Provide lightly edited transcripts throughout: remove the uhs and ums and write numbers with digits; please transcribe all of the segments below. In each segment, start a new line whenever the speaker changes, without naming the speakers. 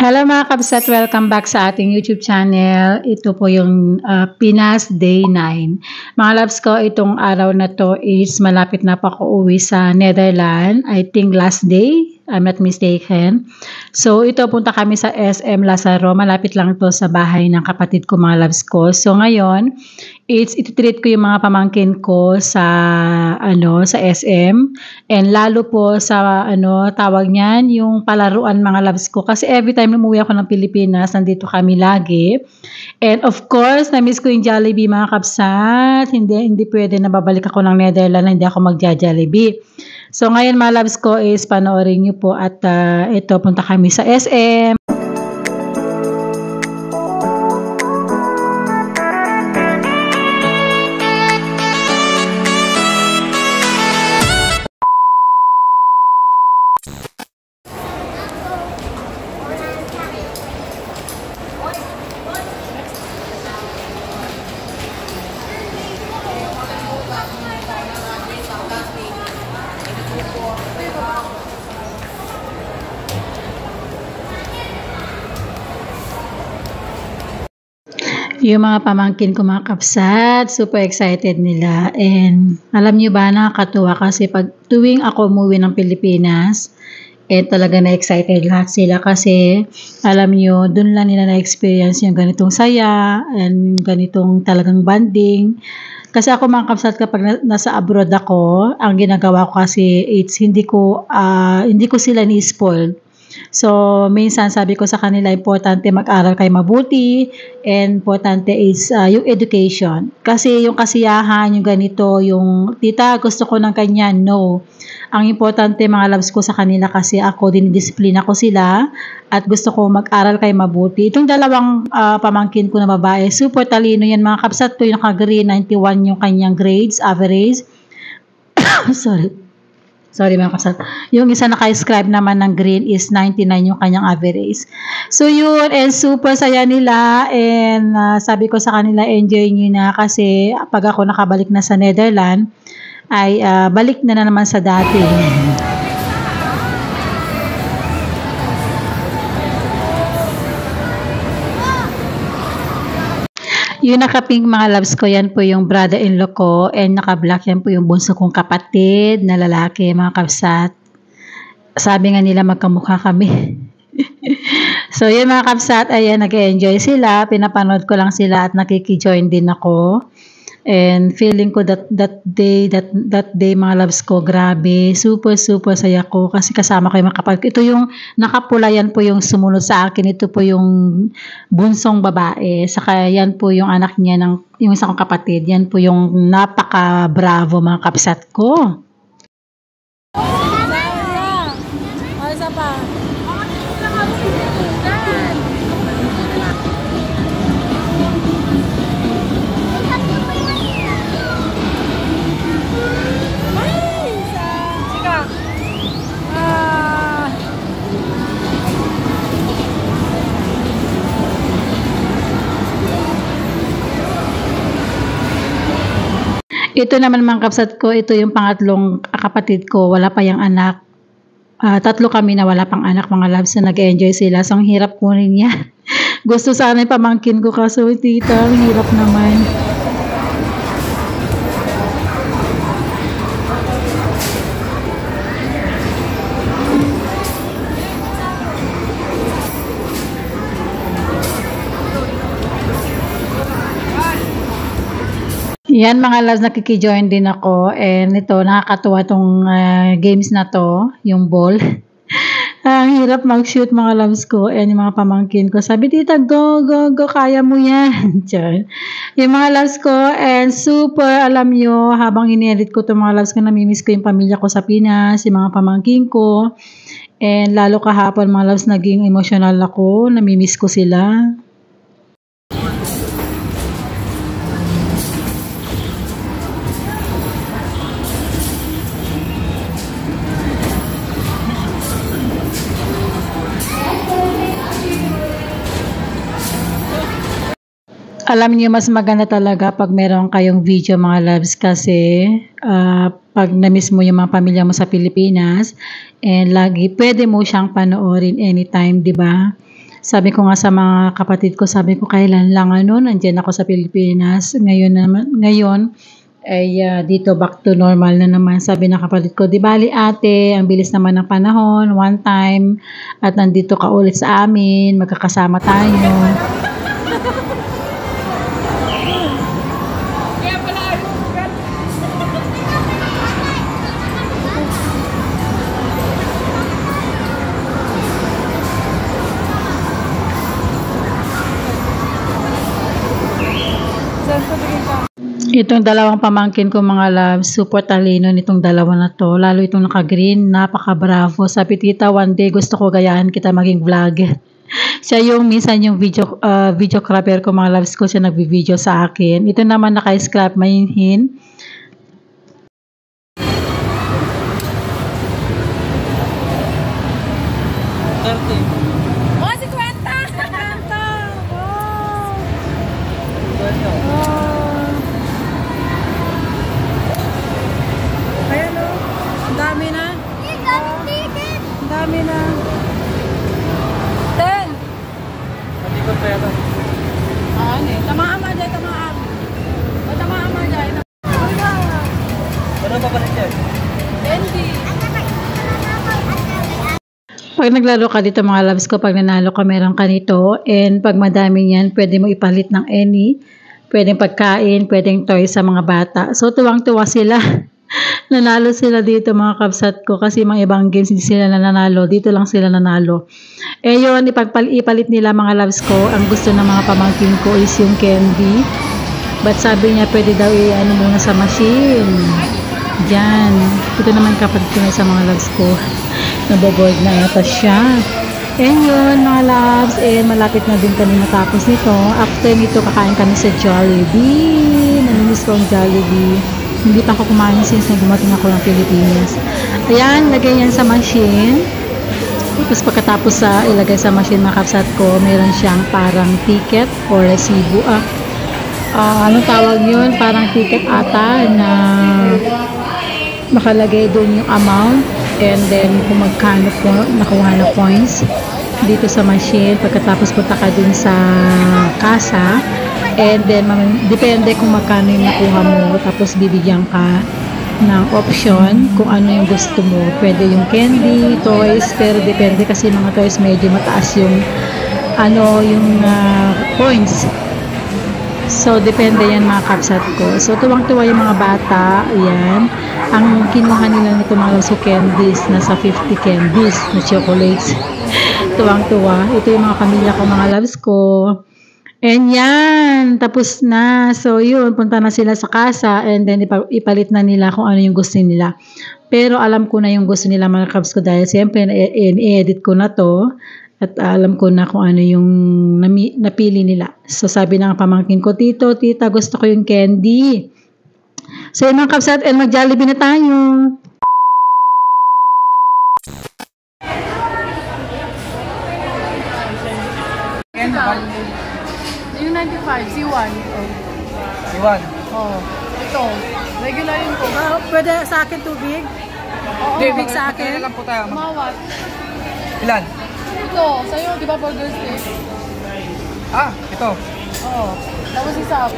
Hello mga kabsat, welcome back sa ating YouTube channel. Ito po yung Pinas Day 9. Mga loves ko, itong araw na to is malapit na pa ako uwi sa Netherlands. I think last day, I'm not mistaken. So ito, punta kami sa SM Lazaro. Malapit lang to sa bahay ng kapatid ko mga loves ko. So ngayon, ititreat ko yung mga pamangkin ko sa sa SM, and lalo po sa tawag niyan, yung palaruan mga loves ko, kasi every time umuwi ako ng Pilipinas nandito kami lagi. And of course, na-miss ko yung Jollibee mga kapsat. Hindi pwede na babalik ako ng Netherlands, hindi ako magja-Jollibee. So ngayon mga loves ko is panoorin niyo po at ito, punta kami sa SM. Yung mga pamangkin ko mga kapsat, super excited nila. And alam nyo ba, nakakatuwa kasi pag tuwing ako umuwi ng Pilipinas, talaga na-excited lahat sila kasi alam nyo, dun lang nila na-experience yung ganitong saya and ganitong talagang bonding. Kasi ako mga kapsat, kapag nasa abroad ako, ang ginagawa ko kasi hindi ko sila ni-spoil. So, minsan sabi ko sa kanila, importante mag-aral kayo mabuti, and importante is yung education. Kasi yung kasiyahan, yung ganito, yung tita, gusto ko ng kanya, no. Ang importante mga loves ko sa kanila kasi ako, dinidisiplina ko sila at gusto ko mag-aral kayo mabuti. Itong dalawang pamangkin ko na babae, super talino yan mga kapsat ko, yung naka-green 91 yung kanyang grades, average. Sorry mga kapsat. Yung isa naka-scribe naman ng green is 99 yung kanyang average. So yun, and super saya nila, and sabi ko sa kanila, enjoy nyo na kasi pag ako nakabalik na sa Netherlands, ay balik na naman sa dati. Yung naka-pink mga loves ko, yan po yung brother-in-law ko, and naka-black yan po yung bunso kong kapatid na lalaki mga kapsat. Sabi nga nila magkamukha kami. So yun mga kapsat, ayan, nag-enjoy sila, pinapanood ko lang sila at nakiki-join din ako. And feeling ko that day mga loves ko, grabe, super saya ko kasi kasama ko yung mga kapatid. Ito yung nakapula, yan po yung sumunod sa akin. Ito po yung bunsong babae. Saka yan po yung anak niya, yung isang kapatid. Yan po yung napaka-bravo mga kapsat ko. Ito naman mga kapsat ko, ito yung pangatlong kapatid ko, wala pa yung anak. Tatlo kami na wala pang anak mga loves, na nag-enjoy sila. So ang hirap ko rin yan. Gusto sana yung pamangkin ko kaso tita, ang hirap naman. Yan mga loves, nakikijoin din ako, and ito, nakakatuwa tong games na to, yung ball. Ang hirap mag-shoot mga loves ko, and yung mga pamangkin ko, sabi tita, go, kaya mo yan. Yung mga loves ko, and super, alam nyo, habang in-edit ko itong mga loves ko, namimiss ko yung pamilya ko sa Pinas, yung mga pamangkin ko, and lalo kahapon mga loves, naging emotional ako, namimiss ko sila. Alam niyo, mas maganda talaga pag meron kayong video mga loves kasi pag na-miss mo yung mga pamilya mo sa Pilipinas, and lagi pwede mo siyang panoorin anytime, di ba? Sabi ko nga sa mga kapatid ko, sabi ko kailan lang nandiyan ako sa Pilipinas. Ngayon ay dito back to normal na naman. Sabi ng kapatid ko, di bali ate, ang bilis naman ng panahon, one time, at nandito ka ulit sa amin, magkakasama tayo. Itong dalawang pamangkin ko mga loves, super talino nitong dalawa na to. Lalo itong naka-green, napaka-bravo. Sabi tita, one day gusto ko gayaan kita maging vlog. Siya yung minsan yung videographer ko mga loves ko, siya nagbi-video sa akin. Ito naman naka-scrap mainhin.
Oh, si Kwenta! Kwenta! Oh! Ayan o. Ang dami na. Ang dami na. 10.
Matikot pa yata.
Ano eh. Tamaan mo dyan, tamaan. Tamaan mo dyan.
Ano ba pa rin yan?
20.
Pag naglaro ka dito mga loves ko, pag nanalo ka, meron ka nito. And pag madami yan, pwede mo ipalit ng any. Pwedeng pagkain, pwedeng toys sa mga bata. So tuwang-tuwa sila. Nanalo sila dito mga kabsat ko kasi mga ibang games hindi sila nanalo. Dito lang sila nanalo. Eh yun, ipalit nila mga loves ko. Ang gusto ng mga pamangkin ko is yung candy. But sabi niya pwede daw muna sa machine. Diyan. Ito naman kapatid ko na sa mga loves ko. Naboboard na yata siya. And yun mga loves, malapit na din kami matapos nito. After nito, kakain kami sa Jollibee. Namimiss ko ang Jollibee. Hindi pa ako kumain since na dumating ako ng Pilipinas. Ayan, lagay yan sa machine. Tapos pagkatapos ilagay sa machine mga kapsat ko, meron siyang parang ticket or resibo. Anong tawag yun? Parang ticket ata na makalagay doon yung amount. And then kung magkano po nakuha na points dito sa machine, pagkatapos punta ka dun sa kasa, and then depende kung magkano yung nakuha mo, tapos bibigyan ka ng option kung ano yung gusto mo. Pwede yung candy, toys, pero depende kasi mga toys medyo mataas yung points. So, depende yan mga kapsat ko. So, tuwang-tuwa yung mga bata. Ayan. Ang kinuha nila nito mga loves ko candies. Nasa 50 candies na chocolates. Tuwang-tuwa. Ito yung mga pamilya ko mga loves ko. And yan. Tapos na. So, yun. Punta na sila sa kasa. And then, ipalit na nila kung ano yung gusto nila. Pero, alam ko na yung gusto nila mga kapsat ko. Dahil siyempre, i-edit ko na to. At alam ko na kung ano yung napili nila. So sabi ng pamangkin ko, tita, gusto ko yung candy. So yun mga kapsat, and mag-Jollibee na tayo.
Yung 95, C1.
Iwan.
Oh. Ito. Regular yun ko. Pwede sa akin tubig? Oo. Tubig sa akin?
Lang po tayo.
Mawat.
Ilan?
Ito. Sa'yo, di ba burger steak?
Ito.
Oo. Tapos isa.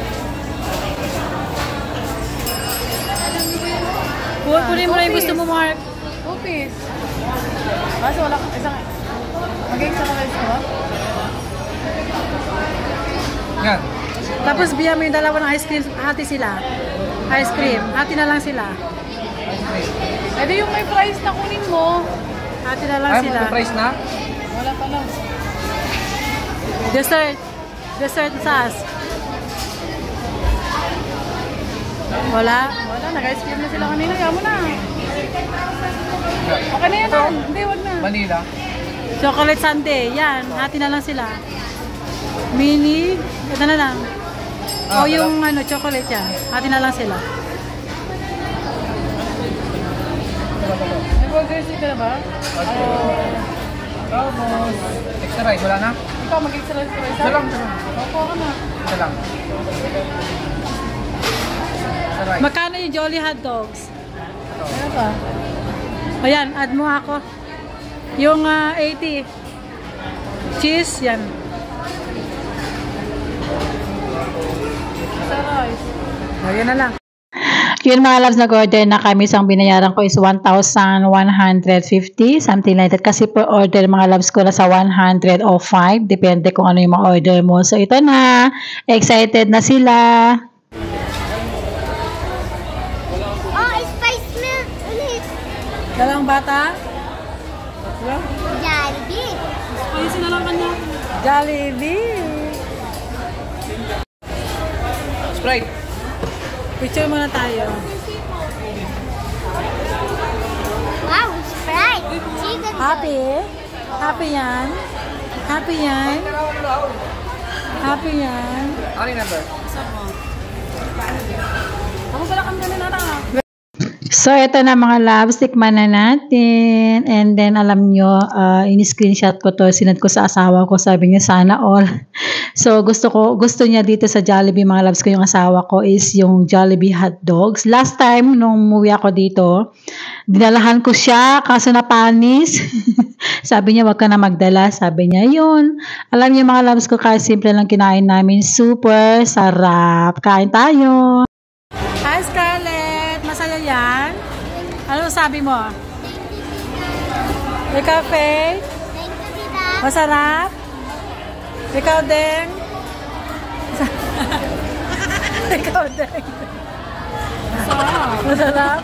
Kunin mo na yung gusto mo, Mark. 2 piece. Kaso wala kang isang... Mag-extra ka rice ko?
Yan.
Tapos biya mo yung dalawa ng ice cream. Hati sila. Ice cream. Hati na lang sila. Eh di yung may price na kunin mo. Hati na lang sila.
May price na?
Wala pa lang. Dessert. Dessert sauce. Wala. Wala. Nag-ice cream na sila kanina. Yaw mo na. Okay na yan. Hindi, wag na.
Manila.
Chocolate sundae. Yan. Hati na lang sila. Mini. Ito na lang. O yung chocolate yan. Hati na lang sila. May burger stick ka na ba?
Tapos, extra rice, wala na?
Ikaw mag-extra rice ka ba?
Isa lang.
Opo ka na.
Isa lang. Extra rice.
Magkano yung Jolly hot dogs? Ano ba? Ayan, add mo ako. Yung 80. Cheese, yan. O, yan na lang.
Yun mga loves, nag-order na kami. So, ang binayaran ko is 1,150, something like that. Kasi per order mga loves ko na sa 105. Depende kung ano yung mga order mo. So, ito na. Excited na sila.
Oh, spice milk ulit.
Dalawang bata.
Jollibee.
Ayusin na lang kanya. Jollibee.
Sprite.
Picture muna tayo.
Wow, Sprite. Chicken.
Happy? Happy yan? Happy yan? Happy yan?
Ano yung number?
Ako pala kang ganun na lang.
So, ito na mga loves, tikman na natin. And then, alam nyo, in-screenshot ko to, sinad ko sa asawa ko, sabi niya, sana all. So, gusto niya dito sa Jollibee, mga loves ko, yung asawa ko is yung Jollibee hot dogs. Last time, nung umuwi ako dito, dinalahan ko siya, kaso napanis. Sabi niya, wag ka na magdala. Sabi niya, yun. Alam niyo mga loves ko, kahit simple lang kinain namin, super sarap. Kain tayo.
Hi, Scarlett. Masaya yan? Ano sabi mo? Ikaw, Faith?
Thank you, tita.
Masarap? Ikaw din? Ikaw din. Masarap?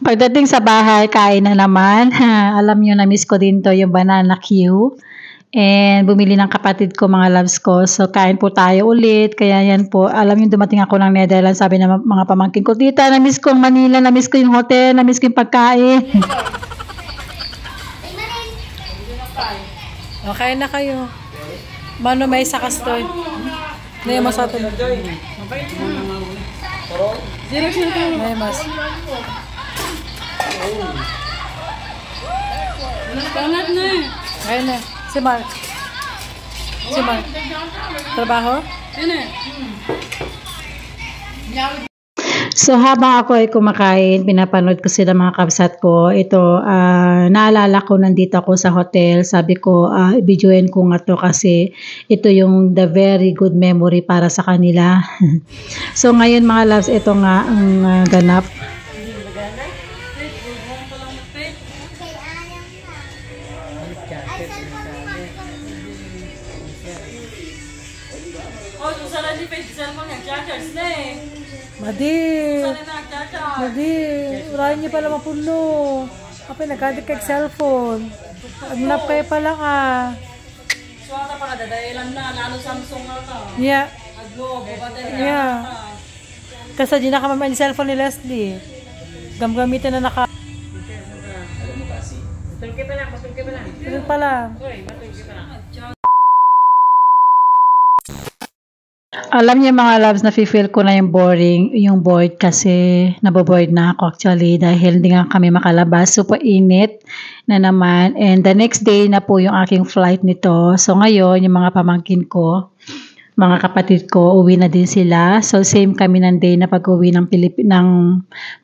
Pagdating sa bahay, kain na naman. Alam nyo, na-miss ko din to yung banana Q. And bumili ng kapatid ko, mga loves ko. So, kain po tayo ulit. Kaya yan po. Alam nyo, dumating ako ng Netherlands. Sabi ng mga pamangkin ko, tita, na-miss ko ang Manila, na-miss ko yung hotel, na-miss ko yung pagkain.
Okay na kayo. Mano may sakas to eh. May mas atin. May mas. Ayun na. Si Mark. Si Mark. Trabaho?
So, habang ako ay kumakain, pinapanood ko sila mga kabsat ko. Ito, naalala ko, nandito ako sa hotel. Sabi ko, i-videoin ko nga to kasi ito yung the very good memory para sa kanila. So, ngayon mga loves, ito nga ang ganap.
Madi. Madi. Urayan niyo pala mapuno. Kapag nagkadik kag cellphone. Agnap kayo pala ka.
Suwata pa kada dahilan na nano Samsung ka.
Yeah.
Aglo, babateri.
Yeah. Kasi di na ka mamain cellphone ni Leslie. Gamgamitin na naka.
Matulke pa lang, matulke pa lang.
Ganun pala.
Uy, matulke pa lang.
Alam niyo mga loves, na-feel ko na yung bored kasi nabobored na ako actually dahil hindi nga kami makalabas. Super init na naman. And the next day na po yung aking flight nito. So ngayon, yung mga pamangkin ko, mga kapatid ko, uwi na din sila. So same kami ng day na pag-uwi ng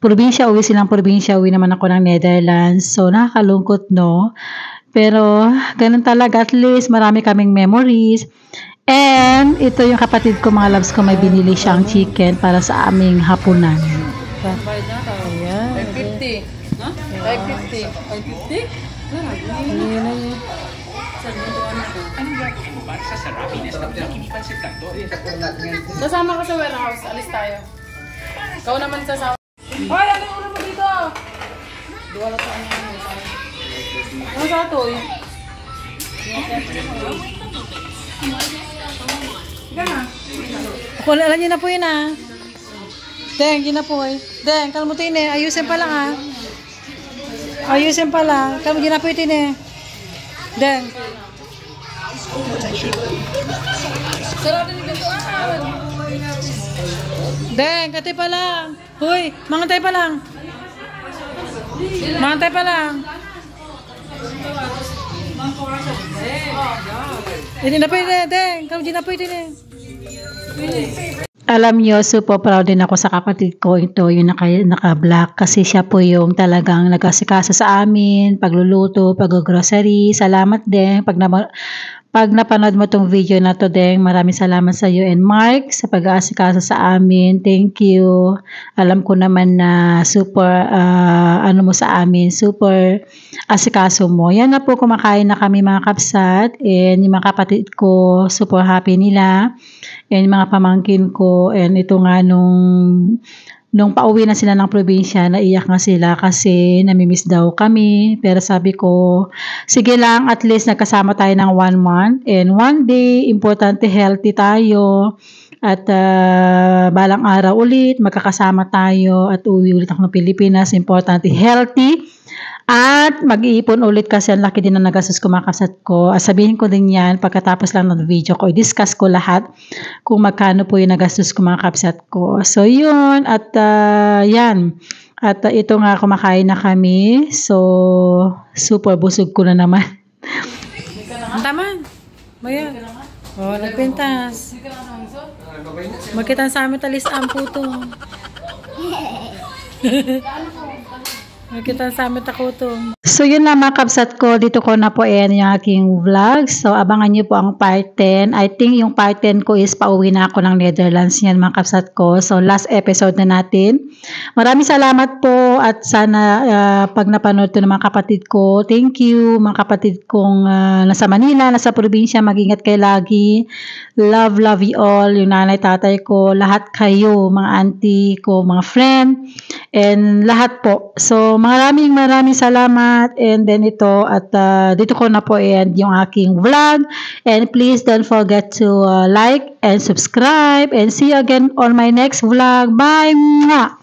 probinsya, uwi silang probinsya, uwi naman ako ng Netherlands. So nakakalungkot, no? Pero ganun talaga, at least marami kaming memories. And ito yung kapatid ko, mga loves ko, may binili siyang chicken para sa aming hapunan.
Ayan.
550. Ha? 550. 550?
Ayan na yun.
Sasama ka sa warehouse. Alis tayo. Ikaw naman sasama. Hoy, ano ulo mo dito? Duwala sa ano. Ano sa ito eh?
Kung alam niyo na po yun ah. Deng, yun na po eh. Deng, kalmutin eh. Ayusin pa lang ah. Ayusin pa lang. Kalmutin na po yun eh. Deng.
Sarado ni ganito ah.
Deng, katay pa lang. Hoy, mangantay pa lang. Mangantay pa lang. Hindi na po yun eh. Deng, kalmutin na po yun eh.
alam nyo, super proud din ako sa kapatid ko. Ito yung naka-black kasi siya po yung talagang nag-asikaso sa amin, pagluluto, pag-grocery. Salamat din. Pag napanood mo tong video na to, Deng, maraming salamat sa iyo and Mark sa pag-aasikaso sa amin. Thank you. Alam ko naman na super ano mo sa amin, super asikaso mo. Yan na po, kumakain na kami mga kapsat, and yung mga kapatid ko super happy nila, and yung mga pamangkin ko, and ito nga nung pauwi na sila ng probinsya, naiyak nga sila kasi namimiss daw kami. Pero sabi ko, sige lang, at least nagkasama tayo ng 1 month. And one day, importante healthy tayo. At balang araw ulit, magkakasama tayo at uwi ulit ako ng Pilipinas. Importante healthy. At mag-iipon ulit kasi ang laki din na nagastos ko mga kapsat ko. Sabihin ko din yan pagkatapos lang ng video ko. I-discuss ko lahat kung magkano po yung nagastos ko mga kapsat ko. So yun, at yan. At ito nga, kumakain na kami. So super busog ko na naman.
Ang taman. Maya. Oh, nagpintas. Magkita sa amin talis ang puto. Magkita sa amin takuto.
So yun na mga kapsat ko, dito ko na po yan yung aking vlog. So abangan nyo po ang part 10. I think yung part 10 ko is pauwi na ako ng Netherlands yan mga kapsat ko. So last episode na natin. Maraming salamat po at sana pag napanood to ng mga kapatid ko, thank you mga kapatid kong nasa Manila, nasa probinsya, mag-ingat kayo lagi. Love you all, yung nanay, tatay ko, lahat kayo, mga auntie ko, mga friend, and lahat po. So maraming salamat. And then ito, at dito ko na po end yung aking vlog. And please don't forget to like and subscribe. And see you again on my next vlog. Bye! Mwah!